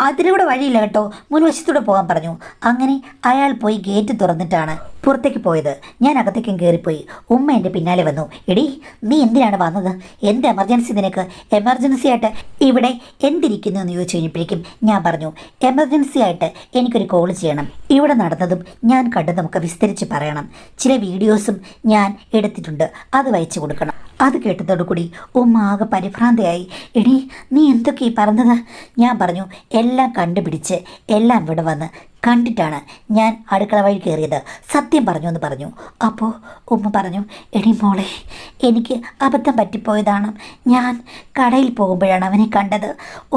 S1: അതിലൂടെ വഴിയില്ല കേട്ടോ, മുൻവശത്തൂടെ പോകാൻ പറഞ്ഞു. അങ്ങനെ അയാൾ പോയി ഗേറ്റ് തുറന്നിട്ടാണ് പുറത്തേക്ക് പോയത്. ഞാൻ അകത്തേക്കും കയറിപ്പോയി. ഉമ്മ എൻ്റെ പിന്നാലെ വന്നു. എടി നീ എന്തിനാണ് വന്നത്? എന്ത് എമർജൻസി നിനക്ക്? എമർജൻസി ആയിട്ട് ഇവിടെ എന്തിരിക്കുന്നു എന്ന് ചോദിച്ചു കഴിഞ്ഞപ്പോഴേക്കും ഞാൻ പറഞ്ഞു, എമർജൻസി ആയിട്ട് എനിക്കൊരു കോൾ ചെയ്യണം. ഇവിടെ നടന്നതും ഞാൻ കണ്ടതുമൊക്കെ വിസ്തരിച്ച് പറയണം. ചില വീഡിയോസും ഞാൻ എടുത്തിട്ടുണ്ട്, അത് വായിച്ചു കൊടുക്കണം. അത് കേട്ടതോടുകൂടി ഉമ്മ ആകെ പരിഭ്രാന്തയായി. എടി നീ എന്തൊക്കെ പറഞ്ഞത്? ഞാൻ പറഞ്ഞു, എല്ലാം കണ്ടുപിടിച്ച് എല്ലാം ഇവിടെ വന്ന് കണ്ടിട്ടാണ് ഞാൻ അടുക്കള വഴി കയറിയത്, സത്യം പറഞ്ഞു എന്ന് പറഞ്ഞു. അപ്പോൾ ഉമ്മ പറഞ്ഞു, എടി മോളെ എനിക്ക് അബദ്ധം പറ്റിപ്പോയതാണ്. ഞാൻ കടയിൽ പോകുമ്പോഴാണ് അവനെ കണ്ടത്.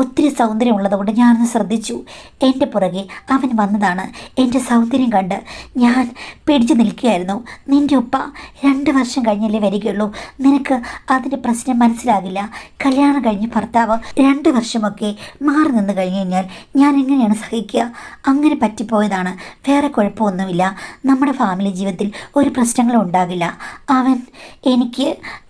S1: ഒത്തിരി സൗന്ദര്യമുള്ളതുകൊണ്ട് ഞാനൊന്ന് ശ്രദ്ധിച്ചു. എൻ്റെ പുറകെ അവൻ വന്നതാണ്. എൻ്റെ സൗന്ദര്യം കണ്ട് ഞാൻ പിടിച്ചു നിൽക്കുകയായിരുന്നു. നിൻ്റെ ഉപ്പ 2 വർഷം കഴിഞ്ഞല്ലേ വരികയുള്ളൂ, നിനക്ക് അതിൻ്റെ പ്രശ്നം മനസ്സിലാകില്ല. കല്യാണം കഴിഞ്ഞ് ഭർത്താവ് 2 വർഷമൊക്കെ മാറി നിന്ന് കഴിഞ്ഞ് കഴിഞ്ഞാൽ ഞാൻ എങ്ങനെയാണ് സഹിക്കുക? അങ്ങനെ പറ്റിപ്പോയതാണ്, വേറെ കുഴപ്പമൊന്നുമില്ല. നമ്മുടെ ഫാമിലി ജീവിതത്തിൽ ഒരു പ്രശ്നങ്ങളും ഉണ്ടാകില്ല. അവൻ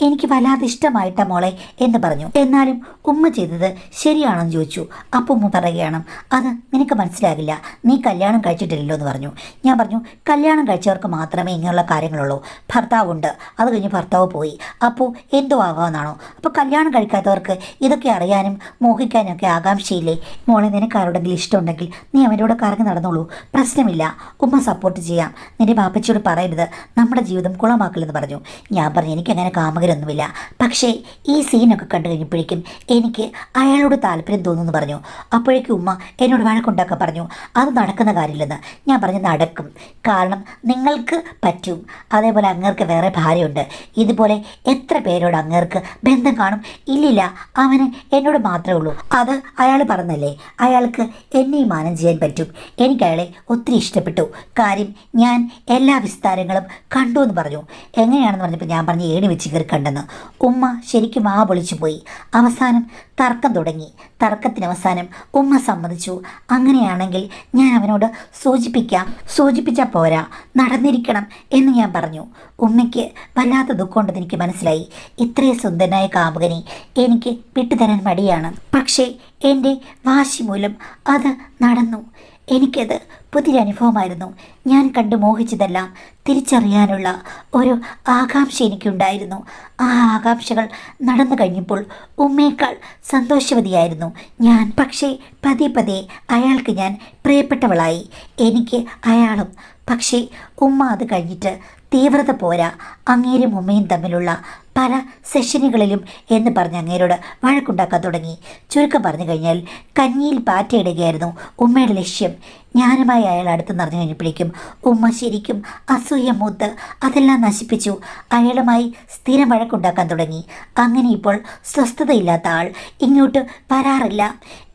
S1: എനിക്ക് വല്ലാതെ ഇഷ്ടമായിട്ടാ മോളെ എന്ന് പറഞ്ഞു. എന്നാലും ഉമ്മ ചെയ്തത് ശരിയാണെന്ന് ചോദിച്ചു. അപ്പോൾ ഉമ്മ പറയുകയാണ്, അത് നിനക്ക് മനസ്സിലാകില്ല, നീ കല്യാണം കഴിച്ചിട്ടില്ലല്ലോ എന്ന് പറഞ്ഞു. ഞാൻ പറഞ്ഞു, കല്യാണം കഴിച്ചവർക്ക് മാത്രമേ ഇങ്ങനെയുള്ള കാര്യങ്ങളുള്ളൂ. ഭർത്താവുണ്ട്, അത് കഴിഞ്ഞ് ഭർത്താവ് പോയി, അപ്പോൾ എന്തോ ആകാമെന്നാണോ? അപ്പോൾ കല്യാണം കഴിക്കാത്തവർക്ക് ഇതൊക്കെ അറിയാനും മോഹിക്കാനും ഒക്കെ ആകാംക്ഷയില്ലേ? മോളെ നിനക്ക് ആരോടെങ്കിലും ഇഷ്ടമുണ്ടെങ്കിൽ നീ അവൻ്റെ കൂടെ കറങ്ങി നടന്നോളൂ, പ്രശ്നമില്ല. ഉമ്മ സപ്പോർട്ട് ചെയ്യാം. നിന്റെ ബാപ്പച്ചിയോട് പറയരുത്, നമ്മുടെ ജീവിതം കുളമാക്കില്ലെന്ന് പറഞ്ഞു. ഞാൻ പറഞ്ഞു എനിക്കങ്ങനെ കാമകരൊന്നുമില്ല, പക്ഷേ ഈ സീനൊക്കെ കണ്ടു കഴിഞ്ഞപ്പോഴേക്കും എനിക്ക് അയാളോട് താല്പര്യം തോന്നുന്നു പറഞ്ഞു. അപ്പോഴേക്കും ഉമ്മ എന്നോട് വഴക്കുണ്ടാക്കാൻ പറഞ്ഞു. അത് നടക്കുന്ന കാര്യമില്ലെന്ന്. ഞാൻ പറഞ്ഞു നടക്കും, കാരണം നിങ്ങൾക്ക് പറ്റും, അതേപോലെ അങ്ങേർക്ക് വേറെ ഭാര്യയുണ്ട്, ഇതുപോലെ എത്ര പേരോട് അങ്ങേർക്ക് ബന്ധം കാണും. ഇല്ലില്ല, അവന് എന്നോട് മാത്രമേ ഉള്ളൂ. അത് അയാൾ പറഞ്ഞല്ലേ, അയാൾക്ക് എന്നെയും മാനം ചെയ്യാൻ പറ്റും. എനിക്ക് അയാളെ ഒത്തിരി ഇഷ്ടപ്പെട്ടു, കാര്യം ഞാൻ എല്ലാ വിസ്താരങ്ങളും കണ്ടു എന്ന് പറഞ്ഞു. എങ്ങനെയാണെന്ന് പറഞ്ഞപ്പോൾ ഞാൻ പറഞ്ഞു ഏണി വെച്ച് കയറി കണ്ടെന്ന്. ഉമ്മ ശരിക്കും പൊളിച്ചു പോയി. അവസാനം തർക്കം തുടങ്ങി. തർക്കത്തിന് അവസാനം ഉമ്മ സമ്മതിച്ചു. അങ്ങനെയാണെങ്കിൽ ഞാൻ അവനോട് സൂചിപ്പിച്ചാൽ പോരാ, നടന്നിരിക്കണം എന്ന് ഞാൻ പറഞ്ഞു. ഉമ്മയ്ക്ക് വല്ലാത്ത ദുഃഖമുണ്ടെന്ന് എനിക്ക് മനസ്സിലായി. ഇത്രയും സുന്ദരനായ കാമുകനെ എനിക്ക് വിട്ടുതരാൻ മടിയാണ്, പക്ഷേ എൻ്റെ വാശി മൂലം അത് നടന്നു. എനിക്കത് പുതിയൊരനുഭവമായിരുന്നു. ഞാൻ കണ്ടു മോഹിച്ചതെല്ലാം തിരിച്ചറിയാനുള്ള ഒരു ആകാംക്ഷ എനിക്കുണ്ടായിരുന്നു. ആ ആകാംക്ഷകൾ നടന്നു കഴിഞ്ഞപ്പോൾ ഉമ്മയേക്കാൾ സന്തോഷവതിയായിരുന്നു ഞാൻ. പക്ഷേ പതിയെ അയാൾക്ക് ഞാൻ പ്രിയപ്പെട്ടവളായി, എനിക്ക് അയാളും. പക്ഷേ ഉമ്മ അത് കഴിഞ്ഞിട്ട് തീവ്രത പോരാ, അങ്ങേരും ഉമ്മയും തമ്മിലുള്ള പല സെഷനുകളിലും എന്ന് പറഞ്ഞ് അങ്ങേരോട് വഴക്കുണ്ടാക്കാൻ തുടങ്ങി. ചുരുക്കം പറഞ്ഞു കഴിഞ്ഞാൽ കഞ്ഞിയിൽ പാറ്റയിടുകയായിരുന്നു ഉമ്മയുടെ ലക്ഷ്യം. ഞാനുമായി അയാൾ അടുത്ത് നിറഞ്ഞു കഴിഞ്ഞപ്പോഴേക്കും ഉമ്മ ശരിക്കും അസൂയ മൂത്ത് അതെല്ലാം നശിപ്പിച്ചു. അയാളുമായി സ്ഥിരം വഴക്കുണ്ടാക്കാൻ തുടങ്ങി. അങ്ങനെ ഇപ്പോൾ സ്വസ്ഥതയില്ലാത്ത ആൾ ഇങ്ങോട്ട് വരാറില്ല.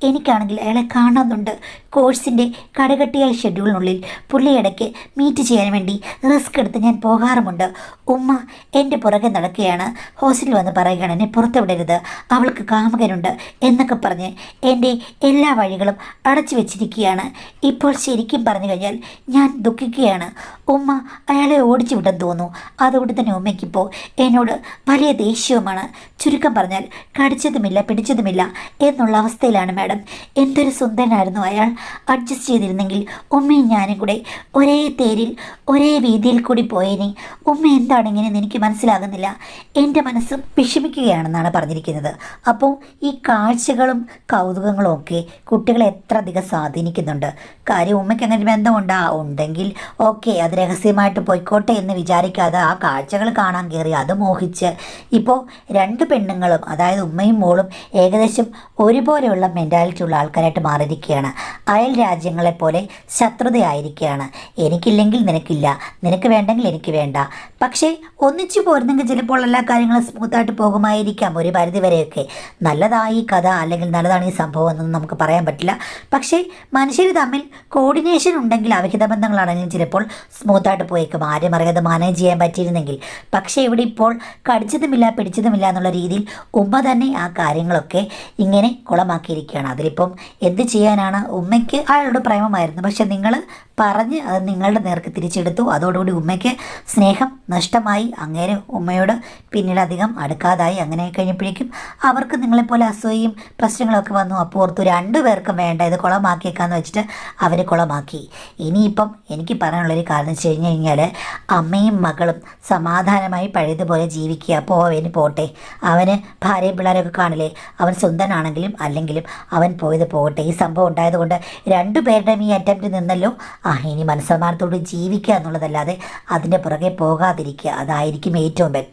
S1: എനിക്കാണെങ്കിൽ അയാളെ കാണുന്നുണ്ട്. കോഴ്സിൻ്റെ കടകട്ടിയായ ഷെഡ്യൂളിനുള്ളിൽ പുള്ളിയിടയ്ക്ക് മീറ്റ് ചെയ്യാൻ വേണ്ടി റിസ്ക് എടുത്ത് ഞാൻ പോകാറുമുണ്ട്. ഉമ്മ എൻ്റെ പുറകെ നടക്കുകയാണ്. ഹോസ്റ്റലിൽ വന്ന് പറയുകയാണ് എന്നെ പുറത്ത് വിടരുത്, അവൾക്ക് കാമുകനുണ്ട് എന്നൊക്കെ പറഞ്ഞ് എൻ്റെ എല്ലാ വഴികളും അടച്ചു വെച്ചിരിക്കുകയാണ്. ഇപ്പോൾ ശരിക്കും പറഞ്ഞു കഴിഞ്ഞാൽ ഞാൻ ദുഃഖിക്കുകയാണ്. ഉമ്മ അയാളെ ഓടിച്ചു വിട്ടെന്ന് തോന്നുന്നു. അതുകൊണ്ട് തന്നെ ഉമ്മയ്ക്കിപ്പോൾ എന്നോട് വലിയ ദേഷ്യവുമാണ്. ചുരുക്കം പറഞ്ഞാൽ കടിച്ചതുമില്ല പിടിച്ചതുമില്ല എന്നുള്ള അവസ്ഥയിലാണ് മാഡം. എന്തൊരു സുന്ദരനായിരുന്നു അയാൾ. അഡ്ജസ്റ്റ് ചെയ്തിരുന്നെങ്കിൽ ഉമ്മയും ഞാനും കൂടെ ഒരേ തേരിൽ ഒരേ വീതിയിൽ കൂടി പോയേനെ. ഉമ്മ എന്താണ് ഇങ്ങനെയെന്ന് എനിക്ക് മനസ്സിലാകുന്നില്ല. എൻ്റെ മനസ്സും വിഷമിക്കുകയാണെന്നാണ് പറഞ്ഞിരിക്കുന്നത്. അപ്പോൾ ഈ കാഴ്ചകളും കൗതുകങ്ങളും ഒക്കെ കുട്ടികളെ എത്ര അധികം സ്വാധീനിക്കുന്നുണ്ട്. കാര്യം ഉമ്മയ്ക്ക് അങ്ങനെ ഉണ്ടെങ്കിൽ ഓക്കെ, അത് രഹസ്യമായിട്ട് പോയിക്കോട്ടെ എന്ന് വിചാരിക്കാതെ ആ കാഴ്ചകൾ കാണാൻ കയറി അത് മോഹിച്ച് ഇപ്പോൾ രണ്ട് പെണ്ണുങ്ങളും, അതായത് ഉമ്മയും മോളും ഏകദേശം ഒരുപോലെയുള്ള മെൻറ്റാലിറ്റി ഉള്ള ആൾക്കാരായിട്ട് മാറിയിരിക്കുകയാണ്. അയൽ രാജ്യങ്ങളെപ്പോലെ ശത്രുതയായിരിക്കുകയാണ്. എനിക്കില്ലെങ്കിൽ നിനക്കില്ല, നിനക്ക് വേണ്ടെങ്കിൽ എനിക്ക് വേണ്ട. പക്ഷേ ഒന്നിച്ചു പോരുന്നെങ്കിൽ ചിലപ്പോൾ എല്ലാ കാര്യങ്ങളും സ്മൂത്തായിട്ട് പോകുമായിരിക്കാം ഒരു പരിധി വരെയൊക്കെ. നല്ലതായി കഥ അല്ലെങ്കിൽ നല്ലതാണ് ഈ സംഭവം എന്നൊന്നും നമുക്ക് പറയാൻ പറ്റില്ല. പക്ഷേ മനുഷ്യർ തമ്മിൽ കോർഡിനേഷൻ ഉണ്ടെങ്കിൽ അവിഹിത ബന്ധങ്ങളാണെങ്കിലും ചിലപ്പോൾ സ്മൂത്തായിട്ട് പോയേക്കും, ആരും അറിയാതെ മാനേജ് ചെയ്യാൻ പറ്റിയിരുന്നെങ്കിൽ. പക്ഷേ ഇവിടെ ഇപ്പോൾ കടിച്ചതുമില്ല പിടിച്ചതുമില്ല എന്നുള്ള രീതിയിൽ ഉമ്മ തന്നെ ആ കാര്യങ്ങളൊക്കെ ഇങ്ങനെ കുളമാക്കിയിരിക്കുകയാണ്. അതിലിപ്പം എന്ത് ചെയ്യാനാണ്? ഉമ്മയ്ക്ക് അയാളോട് പ്രേമമായിരുന്നു, പക്ഷെ നിങ്ങൾ പറഞ്ഞ് അത് നിങ്ങളുടെ നേർക്ക് തിരിച്ചെടുത്തു. അതോടുകൂടി ഉമ്മയ്ക്ക് സ്നേഹം നഷ്ടമായി. അങ്ങേരെ ഉമ്മയോട് പിന്നീട് അധികം അടുക്കാതായി. അങ്ങനെ കഴിഞ്ഞപ്പോഴേക്കും അവർക്ക് നിങ്ങളെപ്പോലെ അസൂയയും പ്രശ്നങ്ങളൊക്കെ വന്നു. അപ്പോൾ ഓർത്തു രണ്ടുപേർക്കും വേണ്ട, ഇത് കുളമാക്കിയേക്കാന്ന് വെച്ചിട്ട് അവർ കുളമാക്കി. ഇനിയിപ്പം എനിക്ക് പറയാനുള്ളൊരു കാരണം എന്ന് വെച്ച് കഴിഞ്ഞാൽ അമ്മയും മകളും സമാധാനമായി പഴയതുപോലെ ജീവിക്കുക. അപ്പോൾ അവന് പോട്ടെ, അവന് ഭാര്യയും പിള്ളേരൊക്കെ കാണില്ലേ, അവൻ സ്വന്തനാണെങ്കിലും അല്ലെങ്കിലും അവൻ പോയത് പോകട്ടെ. ഈ സംഭവം ഉണ്ടായതുകൊണ്ട് രണ്ടുപേരുടെയും ഈ അറ്റംപ്റ്റ് നിന്നല്ലോ. ഇനി മനസ്സമാനത്തോട് ജീവിക്കുക എന്നുള്ളതല്ലാതെ അതിൻ്റെ പുറകെ പോകാതിരിക്കുക, അതായിരിക്കും ഏറ്റവും ബെറ്റർ.